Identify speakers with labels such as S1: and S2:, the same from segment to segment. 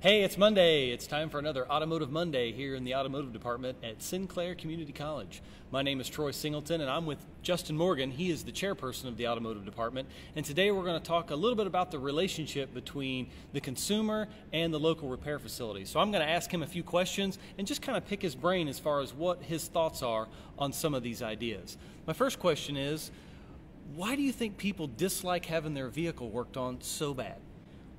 S1: Hey, it's Monday. It's time for another Automotive Monday here in the Automotive Department at Sinclair Community College. My name is Troy Singleton, and I'm with Justin Morgan. He is the chairperson of the Automotive Department. And today we're going to talk a little bit about the relationship between the consumer and the local repair facility. So I'm going to ask him a few questions and just kind of pick his brain as far as what his thoughts are on some of these ideas. My first question is, why do you think people dislike having their vehicle worked on so bad?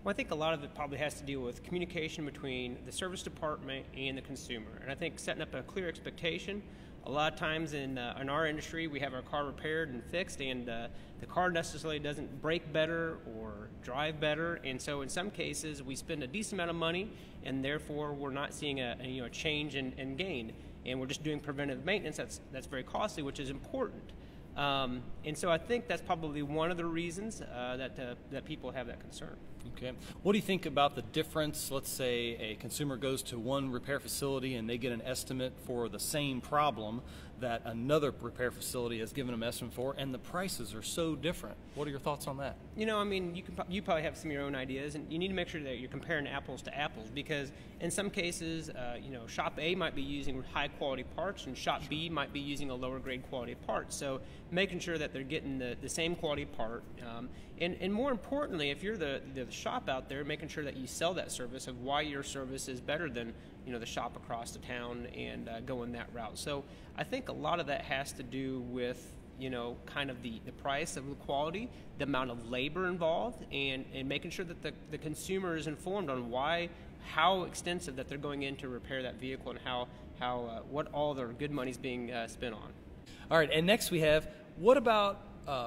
S2: Well, I think a lot of it probably has to do with communication between the service department and the consumer. And I think setting up a clear expectation. A lot of times in our industry, we have our car repaired and fixed, and the car necessarily doesn't brake better or drive better. And so in some cases, we spend a decent amount of money, and therefore we're not seeing a change in gain. And we're just doing preventive maintenance that's very costly, which is important. And so I think that's probably one of the reasons that people have that concern.
S1: Okay. What do you think about the difference? Let's say a consumer goes to one repair facility and they get an estimate for the same problem that another repair facility has given them an estimate for, and the prices are so different. What are your thoughts on that?
S2: You know, I mean, you probably have some of your own ideas, and you need to make sure that you're comparing apples to apples, because in some cases, Shop A might be using high quality parts, and Shop B might be using a lower grade quality part. So making sure that they're getting the same quality part, and more importantly, if you're the shop out there, making sure that you sell that service of why your service is better than the shop across the town, and going that route. So I think a lot of that has to do with kind of the price of the quality, the amount of labor involved, and making sure that the consumer is informed on how extensive that they're going in to repair that vehicle, and what all their good money is being spent on.
S1: All right, and next we have, what about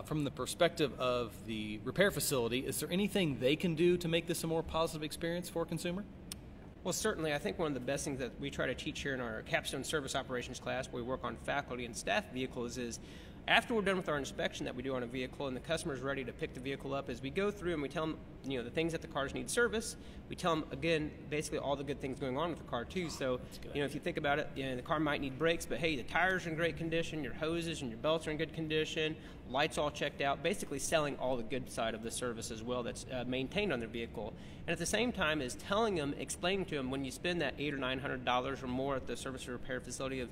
S1: from the perspective of the repair facility, is there anything they can do to make this a more positive experience for a consumer?
S2: Well, certainly. I think one of the best things that we try to teach here in our Capstone Service Operations class, where we work on faculty and staff vehicles, is after we're done with our inspection that we do on a vehicle and the customer is ready to pick the vehicle up, is we go through and we tell them the things that the cars need service. We tell them, again, basically all the good things going on with the car too. So if you think about it, the car might need brakes, but hey, the tires are in great condition, your hoses and your belts are in good condition, lights all checked out, basically selling all the good side of the service as well that's maintained on their vehicle. And at the same time is telling them, explaining to them, when you spend that $800 or $900 or more at the service or repair facility, of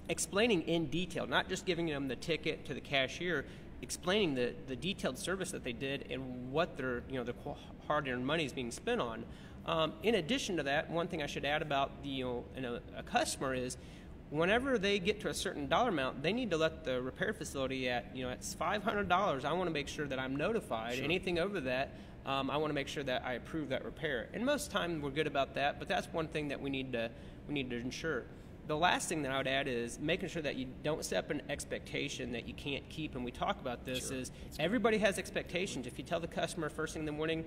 S2: explaining in detail, not just giving them the ticket to the cashier, explaining the detailed service that they did and what their hard-earned money is being spent on. In addition to that, one thing I should add about a customer is, whenever they get to a certain dollar amount, they need to let the repair facility it's $500. I want to make sure that I'm notified. Sure. Anything over that, I want to make sure that I approve that repair. And most of the time we're good about that, but that's one thing that we need to ensure. The last thing that I would add is making sure that you don't set up an expectation that you can't keep. And we talk about this, is everybody has expectations. If you tell the customer first thing in the morning,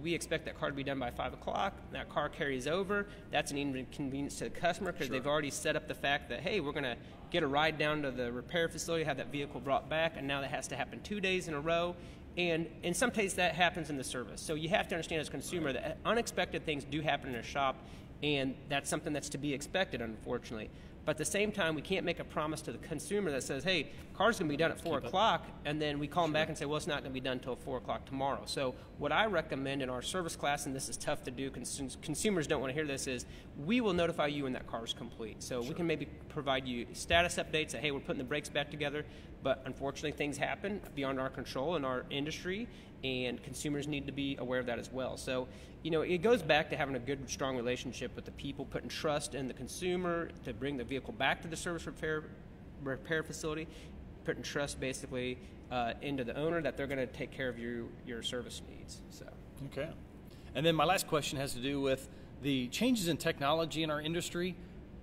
S2: we expect that car to be done by 5 o'clock, that car carries over, that's an inconvenience to the customer, because they've already set up the fact that, hey, we're going to get a ride down to the repair facility, have that vehicle brought back, and now that has to happen 2 days in a row. And in some cases that happens in the service. So you have to understand as a consumer that unexpected things do happen in a shop, and that's something that's to be expected, unfortunately. But at the same time, we can't make a promise to the consumer that says, hey, car's going to be done at 4 o'clock, and then we call them back and say, well, it's not going to be done until 4 o'clock tomorrow. So what I recommend in our service class, and this is tough to do, consumers don't want to hear this, is we will notify you when that car is complete. So we can maybe provide you status updates that, hey, we're putting the brakes back together, but unfortunately things happen beyond our control in our industry, and consumers need to be aware of that as well. So, it goes back to having a good, strong relationship with the people, putting trust in the consumer to bring the vehicle back to the service repair facility, putting trust basically into the owner that they're going to take care of your service needs. So.
S1: Okay. And then my last question has to do with the changes in technology in our industry.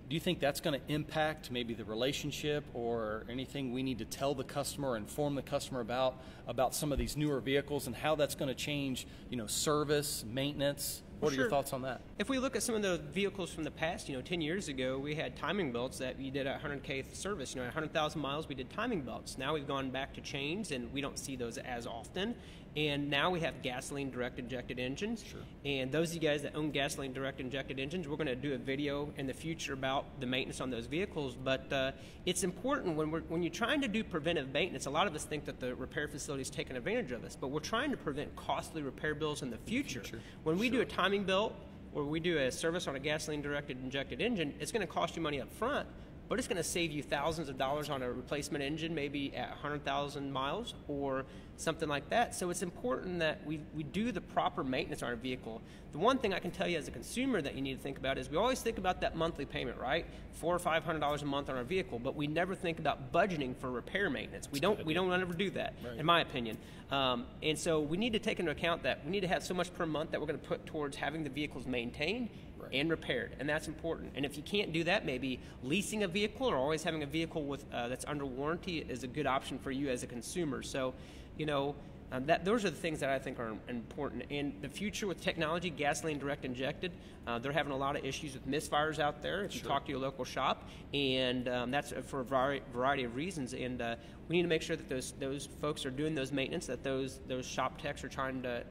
S1: Do you think that's going to impact maybe the relationship, or anything we need to tell the customer, inform the customer about some of these newer vehicles, and how that's going to change, service, maintenance? What are your thoughts on that?
S2: If we look at some of the vehicles from the past, 10 years ago, we had timing belts that you did at 100K service. At 100,000 miles, we did timing belts. Now we've gone back to chains, and we don't see those as often. And now we have gasoline direct injected engines.
S1: Sure.
S2: And those of you guys that own gasoline direct injected engines, we're going to do a video in the future about the maintenance on those vehicles. But it's important when you're trying to do preventive maintenance. A lot of us think that the repair facility is taking advantage of us, but we're trying to prevent costly repair bills in the future. When we do a timing belt, where we do a service on a gasoline-directed injected engine, it's going to cost you money up front, but it's going to save you thousands of dollars on a replacement engine, maybe at 100,000 miles or something like that. So it's important that we do the proper maintenance on our vehicle. The one thing I can tell you as a consumer that you need to think about is we always think about that monthly payment, right? $400 or $500 a month on our vehicle, but we never think about budgeting for repair maintenance. We don't ever do that, in my opinion. And so we need to take into account that we need to have so much per month that we're going to put towards having the vehicles maintained and repaired, and that's important. And if you can't do that, maybe leasing a vehicle or always having a vehicle with that's under warranty is a good option for you as a consumer. So, those are the things that I think are important. In the future with technology, gasoline direct injected, they're having a lot of issues with misfires out there. If you talk to your local shop, and that's for a variety of reasons. And we need to make sure that those folks are doing those maintenance that those shop techs are trying to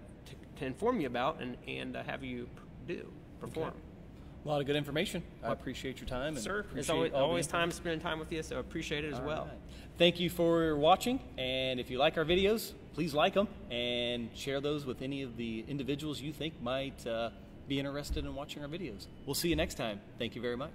S2: inform you about and have you perform.
S1: Okay. A lot of good information. I appreciate your time. And
S2: sir, it's always time spending time with you, so I appreciate it as well.
S1: Right. Thank you for watching, and if you like our videos, please like them and share those with any of the individuals you think might be interested in watching our videos. We'll see you next time. Thank you very much.